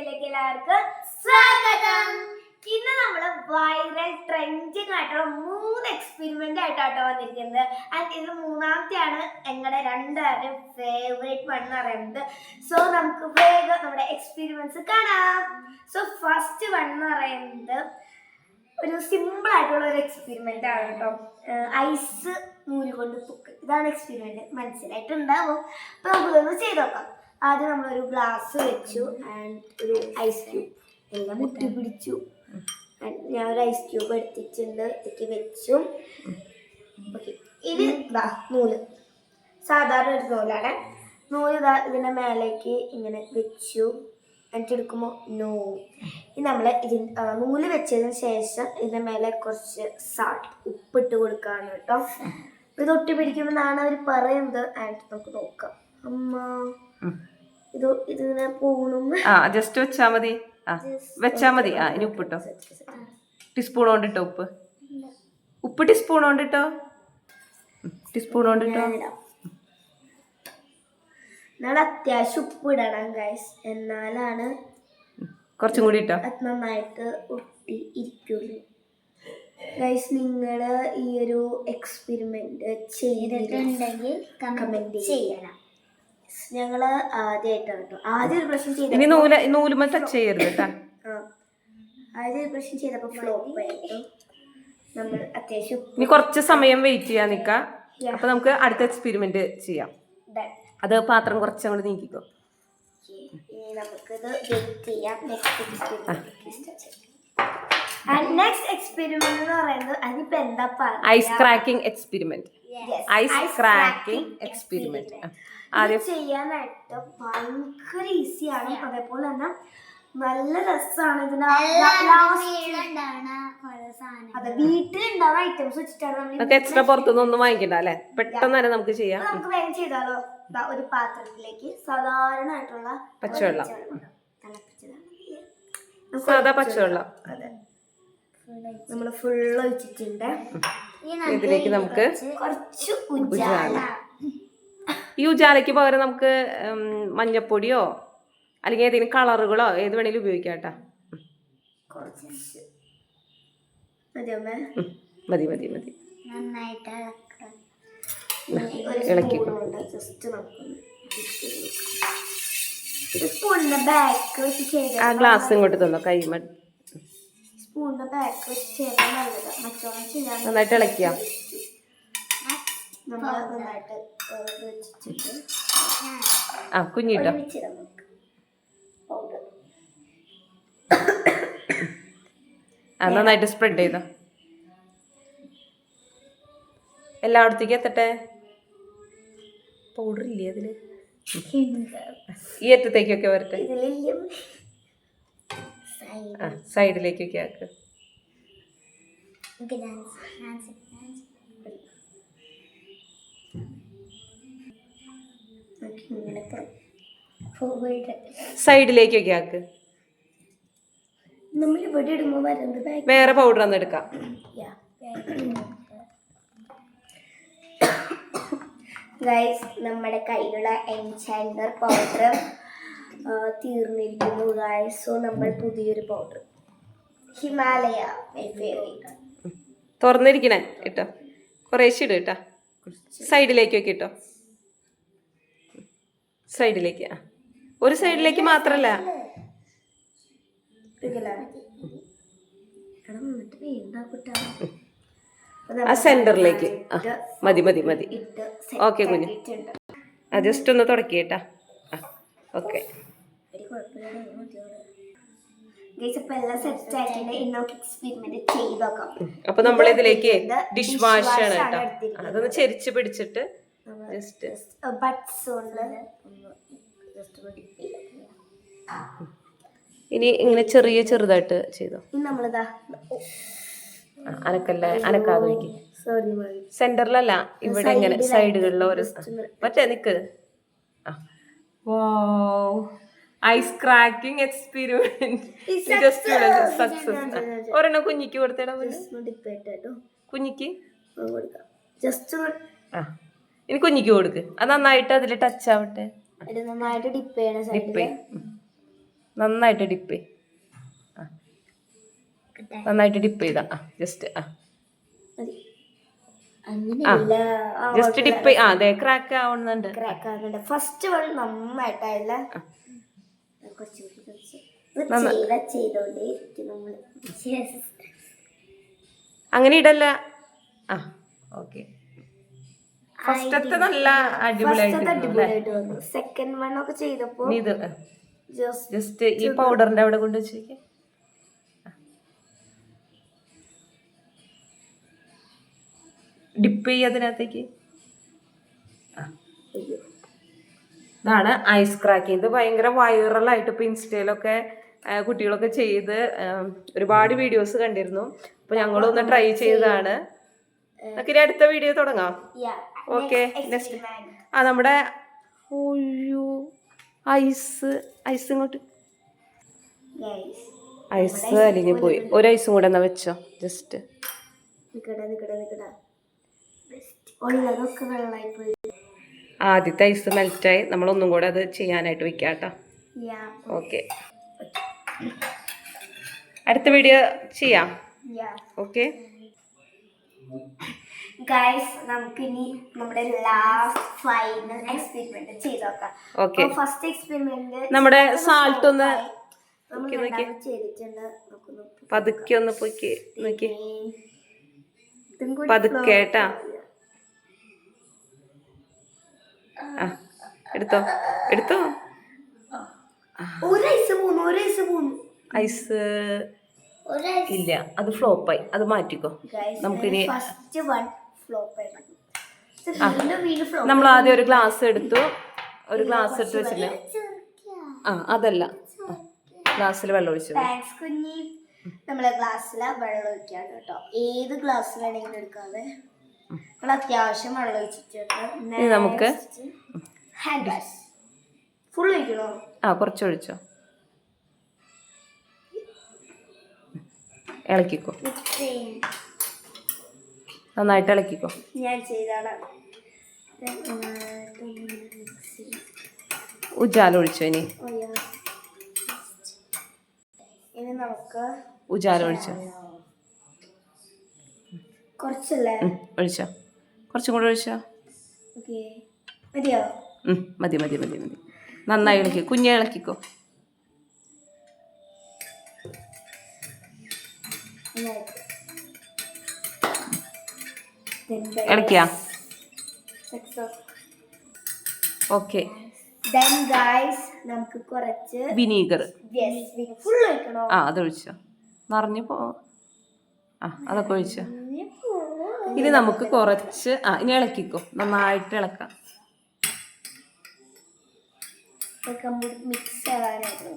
വീഡിയോയിലേക്ക് എല്ലാവർക്കും സ്വാഗതം. ഇന്ന് നമ്മള് വൈറൽ ട്രെൻഡിങ് ആയിട്ടുള്ള 3 എക്സ്പെരിമെന്റ് ആയിട്ടാട്ടോ വന്നിരിക്കുന്നത്. ആൻഡ് ഇത് മൂന്നാമത്തെയാണ് ഞങ്ങളുടെ രണ്ടുപേരും ഫേവറേറ്റ് വൺ എന്ന് പറയുന്നത്. സോ നമുക്ക് വേഗം നമ്മുടെ എക്സ്പെരിമെന്റ്സ് കാണാം. സോ ഫസ്റ്റ് വൺ എന്ന് പറയുന്നത് ഒരു സിമ്പിൾ ആയിട്ടുള്ള ഒരു എക്സ്പെരിമെന്റ് ആണ് കേട്ടോ. ഐസ് നൂല് കൊണ്ട് പൊക്ക്. ഇതാണ് എക്സ്പെരിമെന്റ്. മനസ്സിലായിട്ടുണ്ടാവും. അപ്പൊ നമുക്കിതൊന്ന് ചെയ്ത് നോക്കാം. ആദ്യം നമ്മളൊരു ഗ്ലാസ് വെച്ചു ആൻഡ് ഒരു ഐസ് ക്യൂബ് എല്ലാം മുട്ടി പിടിച്ചു. ഞാൻ ഒരു ഐസ് ക്യൂബ് എടുത്തിട്ടുണ്ട്, ഇതിലേക്ക് വെച്ചു. ഓക്കെ, ഇനി ഇതാ നൂല്, സാധാരണ ഒരു നൂലാണ്. നൂല് ഇതാ ഇതിൻ്റെ മേലേക്ക് ഇങ്ങനെ വെച്ചു. എന്നിട്ട് എടുക്കുമ്പോൾ ഇനി നമ്മൾ നൂല് വെച്ചതിന് ശേഷം ഇതിൻ്റെ മേലെ കുറച്ച് സാൾട്ട്, ഉപ്പിട്ട് കൊടുക്കുകയാണ് കേട്ടോ. ഇത് ഒട്ടി പിടിക്കുമെന്നാണ് അവർ പറയുന്നത്. ആൻഡ് നമുക്ക് നോക്കാം. അമ്മ ഇതിങ്ങനെ പോകണം. ജസ്റ്റ് വെച്ചാ മതി. വെച്ചാ മതി. ഇനി ഉപ്പിട്ടോ, ടീസ്പൂൺ കൊണ്ടിട്ടോ. ഉപ്പ് ടീസ്പൂൺ കൊണ്ടിട്ടോ. ടീസ്പൂൺ കൊണ്ടിട്ടോ. എന്നാൽ അത്യാവശ്യം ഉപ്പ് ഇടണം ഗൈസ്, എന്നാലാണ് കുറച്ചും കൂടി ഇട്ടോ നന്നായിട്ട് ഒട്ടി ഇരിക്കുള്ളൂ. ഗൈസ്, നിങ്ങൾ ഈ ഒരു എക്സ്പെരിമെന്റ് ചെയ്തിട്ടുണ്ടെങ്കിൽ കമന്റ് ചെയ്യണം. ഞങ്ങള് ആദ്യമായിട്ടാണ് കേട്ടോ. ആദ്യം ഒരു പ്രാവശ്യം ചെയ്ത നൂലുമ ടച്ച് ചെയ്യരുത് കേട്ടാ. ആദ്യം ഒരു പ്രാവശ്യം ചെയ്തപ്പോ ഫ്ലോപ്പ് ആയിട്ടു. നമ്മൾ അത്യാവശ്യം ഇനി കുറച്ച് സമയം വെയിറ്റ് ചെയ്യാൻ നിൽക്കാം. അപ്പൊ നമുക്ക് അടുത്ത എക്സ്പെരിമെന്റ് ചെയ്യാം. അത് പാത്രം കുറച്ചങ്ങോട്ട് നീക്കിക്കോ. ഇനി നമുക്കിത് വെയിറ്റ് ചെയ്യാം. നെക്സ്റ്റ് എക്സ്പെരിമെന്റ് എന്ന് പറയുന്നത് അതിപ്പോ എന്താ പറയുക, ice cracking experiment. Ice cracking experiment ആദ്യം ചെയ്യാനായിട്ട് ഭയങ്കര ഈസിയാണ്. അതേപോലെ തന്നെ നല്ല രസമാണ്. അതെ, വീട്ടിലുണ്ടാവുന്ന ഐറ്റംസ് വെച്ചിട്ടാണ് നമുക്ക് എക്സ്ട്രാ പുറത്തുനിന്നൊന്നും വാങ്ങിക്കണ്ട അല്ലെ, പെട്ടെന്ന് തന്നെ നമുക്ക് ചെയ്യാം. നമുക്ക് വേഗം ചെയ്താലോ. ഒരു പാത്രത്തിലേക്ക് സാധാരണ പച്ചവെള്ളം, സാധാ പച്ചവെള്ളം. അതെ, നമ്മള് ഫുള്ള് ഒഴിച്ചിട്ടുണ്ട്. ഇതിലേക്ക് നമുക്ക് കുറച്ച് ഉജാല. ഈ ഉജാലയ്ക്ക് പകരം നമുക്ക് മഞ്ഞപ്പൊടിയോ അല്ലെങ്കിൽ ഏതെങ്കിലും കളറുകളോ ഏത് വേണേലും ഉപയോഗിക്കാം കേട്ടാ. മതി മതി മതി. ഇളക്കി ആ ഗ്ലാസ് ഇങ്ങോട്ട് തന്നോ. കൈ സ്പൂണിന്റെ ബാക്ക് വെച്ച് ചെയ്താൽ നല്ലതാണ്. മറ്റോളം ചെയ്യാൻ നന്നായിട്ട് ഇളക്കിയ കുഞ്ഞിട്ടോ. നന്നായിട്ട് സ്പ്രെഡ് ചെയ്തോ. എല്ലായിടത്തേക്കും എത്തട്ടെ. പൗഡർ ഇല്ലേ അതില്? ഈ അറ്റത്തേക്കൊക്കെ വരട്ടെ. സൈഡിലേക്കൊക്കെ ആക്ക്. സൈഡിലേക്കൊക്കെ ആക്ക്. നമ്മൾ ഇവിടെ ഇടുമ്പോ വരുന്നത് വേറെ പൗഡർ ഒന്ന് എടുക്കാം. ഗൈസ്, നമ്മുടെ കയ്യിലുള്ള എൻചാൻഡർ പൗഡർ തീർന്നിരിക്കുന്നു ഗൈസ്. സോ നമ്മൾ പുതിയൊരു പൗഡർ, ഹിമാലയ തുറന്നിരിക്കണേ ഇട്ടോ. കുറേശ്ശെ ഇട് കേട്ടാ. സൈഡിലേക്കൊക്കെ ഇട്ടോ. സൈഡിലേക്ക്. ഒരു സൈഡിലേക്ക് മാത്രല്ല, ആ സെന്ററിലേക്ക്. മതി മതി മതി. ഓക്കെ കുഞ്ഞു, ജസ്റ്റ് ഒന്ന് തുടക്കിയേട്ടാ. ഓക്കെ, അപ്പൊ നമ്മളിതിലേക്ക് ഡിഷ് വാഷ് ആണ് കേട്ടോ. അതൊന്ന് ചെരിച്ച് പിടിച്ചിട്ട് ജസ്റ്റ് ഇനി ഇങ്ങനെ ചെറുതായിട്ട് ചെയ്തോ. അനക്കല്ലേ, അനക്കാതെ വയ്ക്ക്. സെന്ററിലല്ല, ഇവിടെ ഇങ്ങനെ സൈഡുകളിൽ ഓരോ മറ്റേ നിക്ക്. Ice cracking experiment success. ഒരെണ്ണം കുഞ്ഞിക്ക് കൊടുത്തേടാ. കുഞ്ഞിക്ക് ഇനി കുഞ്ഞിക്ക് കൊടുക്ക്. അത് നന്നായിട്ട് അതിൽ ടച്ച് ആവട്ടെ. നന്നായിട്ട് ഡിപ്പ് ചെയ്യണം. നന്നായിട്ട് ഡിപ്പ് നന്നായിട്ട് ഡിപ്പ് ചെയ്താ ജസ്റ്റ് അങ്ങനെയല്ല ജസ്റ്റ് ഡിപ്പ് അതെ ക്രാക്ക് ആവുന്നുണ്ട്. ക്രാക്ക് ആകുന്നുണ്ട്. ഫസ്റ്റ് വൺ നന്നായിട്ടല്ല ചെയ്തോണ്ടേ നമ്മള്. അങ്ങനെ ഇടല്ല. ഓക്കെ. ഫസ്റ്റത്തെ നല്ല അടിപൊളിയായിട്ട് വന്നു. സെക്കൻഡ് വൺ ഒക്കെ ചെയ്തപ്പോ ഇത് ജസ്റ്റ് ഈ പൗഡറിന്റെ അവിടെ കൊണ്ട് വെച്ചേക്ക്. ഡിപ്പ് ചെയ്യതിനകത്തേക്ക്. ഇതാണ് ഐസ് ക്രാക്കിംഗ്. ഇത് ഭയങ്കര വൈറലായിട്ട് ഇപ്പൊ ഇൻസ്റ്റയിലൊക്കെ കുട്ടികളൊക്കെ ചെയ്ത് ഒരുപാട് വീഡിയോസ് കണ്ടിരുന്നു. അപ്പൊ ഞങ്ങളൊന്ന് ട്രൈ ചെയ്തതാണ്. നമുക്ക് അടുത്ത വീഡിയോ തുടങ്ങാം. ഓക്കെ. നെക്സ്റ്റ് നമ്മുടെ ഐസ് ഇങ്ങോട്ട് ഐസ് അലിഞ്ഞു പോയി. ഒരു ഐസും കൂടെ എന്നാ വെച്ചോ. ജസ്റ്റ് ആദ്യത്തെ ഐസ് മെൽറ്റായി. നമ്മളൊന്നും കൂടെ അത് ചെയ്യാനായിട്ട് വെക്കാം കേട്ടോ. ഓക്കെ. അടുത്ത വീഡിയോ ചെയ്യാം. ഓക്കെ ഗൈസ്, നമുക്കിനി നമ്മുടെ ലാസ്റ്റ് ഫൈനൽ എക്സ്പെരിമെന്റ് ചെയ്ത് നോക്കാം. ഓക്കെ. ഫസ്റ്റ് എക്സ്പെരിമെന്റ് നമ്മുടെ സാൾട്ട് ഒന്ന് ചെയ്തിട്ടുണ്ട്. പതുക്കെ ഒന്ന് പൊക്കി നോക്കി. പതുക്കെ കേട്ടാ. എടുത്തോ എടുത്തോ. ഐസ് ഇല്ല, അത് ഫ്ലോപ്പായി. അത് മാറ്റിക്കോ. നമുക്കിനി നമ്മൾ ആദ്യം ഒരു ഗ്ലാസ് എടുത്തു. ഒരു ഗ്ലാസ് എടുത്ത് വെച്ചില്ല. അതല്ല, ഗ്ലാസ്സിൽ വെള്ളം ഒഴിച്ചു. നമ്മളെ ഗ്ലാസ്സില് വെള്ളം ഒഴിക്കാണ് കേട്ടോ. ഏത് ഗ്ലാസ് വേണമെങ്കിലും എടുക്കാതെ നമ്മൾ അത്യാവശ്യം വെള്ളം ഒഴിച്ചിട്ടുണ്ട്. നമുക്ക് ഹാൻഡ് വാഷ് ഫുൾ ഒഴിക്കണോ? കുറച്ച് ഒഴിച്ചോ. ഇളക്കിക്കോ, നന്നായിട്ട് ഇളക്കിക്കോ. ഞാൻ ചെയ്താണ്. ഉജാല ഒഴിച്ചോ. ഇനി നമുക്ക് ഉജാല ഒഴിച്ചോ. കുറച്ചല്ലേ ഒഴിച്ചോ. കുറച്ചും കൂടെ ഒഴിച്ചോ. മതിയോ? മതി മതി മതി മതി. നന്നായി ഇളക്കി, കുഞ്ഞെ ഇളക്കിക്കോ. ഇളക്കിയാ? ഓക്കെ. നമുക്ക് കുറച്ച് വിനീഗർ ഫുൾ ഒഴിക്കണോ? അതൊഴിച്ചോ. നിറഞ്ഞു പോ. അതൊക്കെ ഒഴിച്ചോ. ഇനി നമുക്ക് കുറച്ച് ഇനി ഇളക്കിക്കോ. നന്നായിട്ട് ഇളക്കാം. മിക്സ് ആവാനായിട്ട്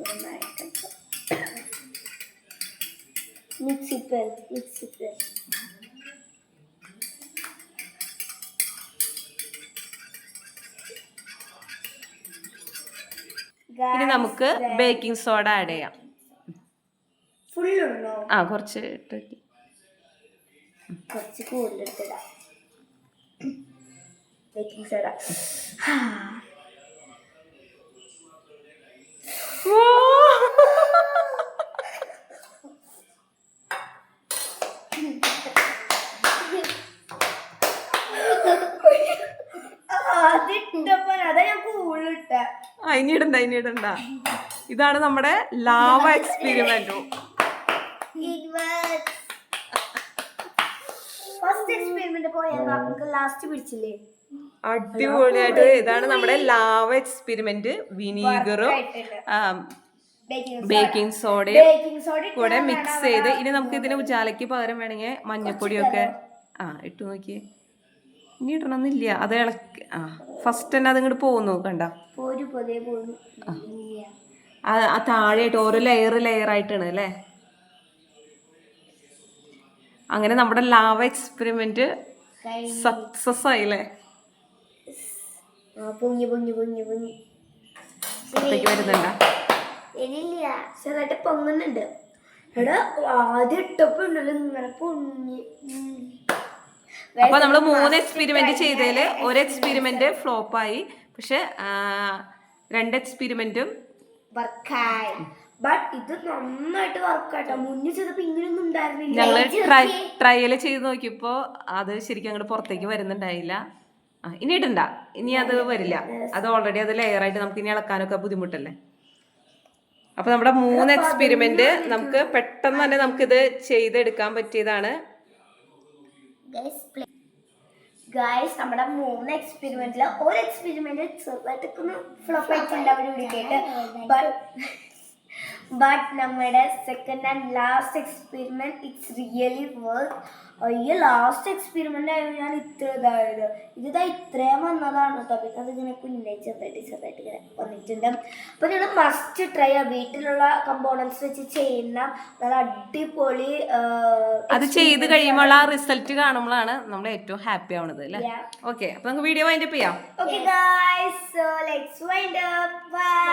മിക്സിപ്പൽ ഇനി നമുക്ക് ബേക്കിംഗ് സോഡ ആഡ് ചെയ്യാം. ഫുള്ളുണ്ടോ? കുറച്ച് ഇട്ട് കുറച്ച് കൂടുതലിടാം ബേക്കിംഗ് സോഡ. ഇനി ഇടണ്ട. ഇതാണ് നമ്മുടെ ലാവ എക്സ്പെരിമെന്റ്. അടിപൊളിയായിട്ട്. ഇതാണ് നമ്മുടെ ലാവ എക്സ്പെരിമെന്റ്. വിനീഗറും ബേക്കിംഗ് സോഡയും കൂടെ മിക്സ് ചെയ്ത്. ഇനി നമുക്ക് ഇതിന് ഉജാലയ്ക്ക് പകരം വേണമെങ്കിൽ മഞ്ഞപ്പൊടിയൊക്കെ ഇട്ട് നോക്കിയേ. ഇനി ഇടണമെന്നില്ല. അത് ഇളക്കി ഫസ്റ്റ് തന്നെ അതിങ്ങോട്ട് പോകുന്നു. കണ്ട താഴെയായിട്ട് ഓരോ ലെയർ ആയിട്ടാണ് അല്ലേ. അങ്ങനെ നമ്മുടെ ലാവ എക്സ്പെരിമെന്റ് സക്സസ് ആയില്ലേ. വരുന്നുണ്ട ചെറുതായിട്ട് പൊങ്ങുന്നുണ്ട്. എടാ ആദ്യം ഇട്ടപ്പോ ഉണ്ടല്ലോ ഇങ്ങനെ പൊങ്ങി. അപ്പൊ നമ്മള് 3 എക്സ്പെരിമെന്റ് ചെയ്തതില് ഒരു എക്സ്പെരിമെന്റ് ഫ്ലോപ്പായി. പക്ഷെ 2 എക്സ്പെരിമെന്റും ബട്ട് ഇത് നന്നായിട്ട് വർക്കാട്ടോ. മുന്നിൽ ചെയ്തപ്പോ ഇങ്ങനെയൊന്നും ഉണ്ടായിരുന്നില്ല. ഞങ്ങള് ട്രയൽ ചെയ്ത് നോക്കിയപ്പോ അത് ശരിക്കും അങ്ങോട്ട് പുറത്തേക്ക് വരുന്നുണ്ടായില്ല. ഇനി ഇടണ്ട, ഇനി അത് വരില്ല. അത് ഓൾറെഡി അത് ലെയർ ആയിട്ട് നമുക്ക് ഇനി ഇളക്കാനൊക്കെ ബുദ്ധിമുട്ടല്ലേ. അപ്പൊ നമ്മുടെ 3 എക്സ്പെരിമെന്റ് നമുക്ക് പെട്ടെന്ന് തന്നെ നമുക്കിത് ചെയ്തെടുക്കാൻ പറ്റിയതാണ്. ഗൈസ് നമ്മുടെ 3 എക്സ്പെരിമെന്റില് ഒരു എക്സ്പെരിമെന്റ് ചെറുതായിട്ടൊക്കെ ഫ്ലോപ്പ് ആയിട്ടുണ്ട് അവിടെ ഇവിടെയായിട്ട്. ബട്ട് നമ്മുടെ second and last experiment it's really work. അയ്യോ, ലാസ്റ്റ് എക്സ്പെരിമെന്റ് ആയിരുന്നു ഞാൻ ഇത്ര ഇതായത്. ഇതിതാ ഇത്രയും വന്നതാണ് കേട്ടോ. പിന്നെ അതിങ്ങനെ കുഞ്ഞായി ചെറുതായിട്ട് ഇങ്ങനെ വന്നിട്ടുണ്ട്. അപ്പൊ നിങ്ങൾ മസ്റ്റ് ട്രൈ ആ. വീട്ടിലുള്ള കമ്പോണൻസ് വെച്ച് ചെയ്യുന്ന നല്ല അടിപൊളി അത് ചെയ്ത് കഴിയുമ്പോൾ ആ റിസൾട്ട് കാണുമ്പോഴാണ് നമ്മൾ ഏറ്റവും ഹാപ്പി ആവുന്നത് അല്ലേ. ഓക്കെ, അപ്പൊ നമുക്ക് വീഡിയോ വൈൻഡപ്പ് ചെയ്യാം. Okay guys, so let's wind up. Bye.